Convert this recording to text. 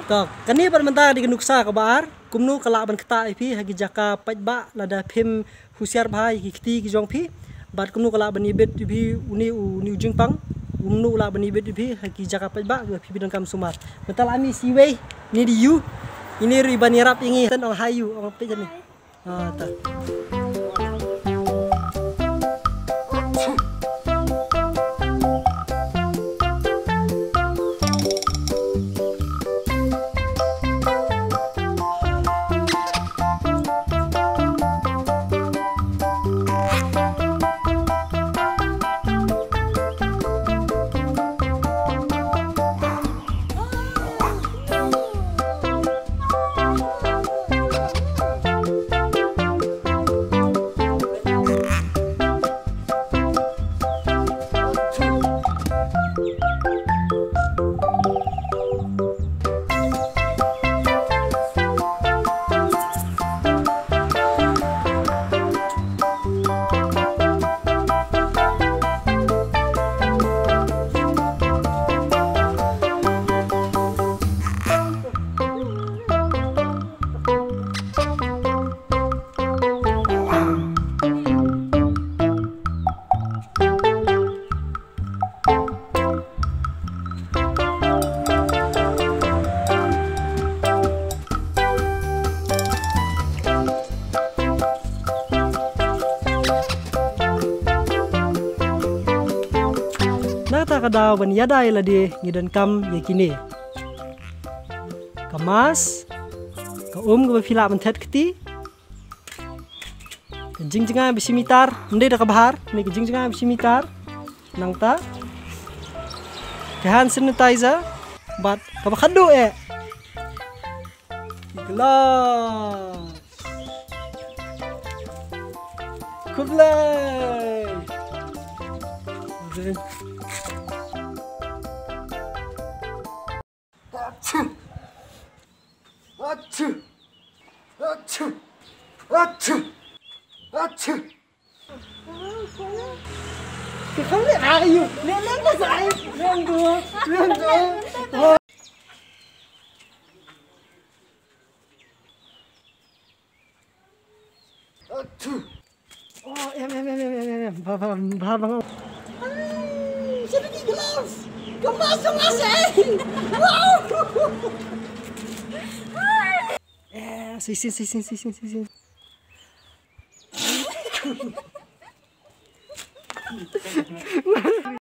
Tok, kani permentah di genuksa kabar, kumnu kalak ban keta pi hagi jaka pajba lada phim husiar bhai ki kti ki jong pi, bat kumnu kalak ban ibet pi uni ujung pang, kumnu kalak ban ibet pi hagi jaka pajba pi bidang kam sumar. Betal ami siwei ni di yu, ini riban yarap ingi tan ong hayu ong pe jani. Ah ta. Nata kadaw ban yadai ladi ngidan kam yakini. Kamas, ka ga fila ban thet kti. Jingjinga bisimitar, ndai da kabahar, ni jingjinga bisimitar. Nangta. Hand sanitizer, bat kabakhadu Glass. Kublai. Achoo! Achoo! Achoo! Achoo! Không thể ai yêu, lên nó dậy, lên đùa. Achoo! Em, vào bằng. Sao nó đi glass? Kemas wow! Sisin.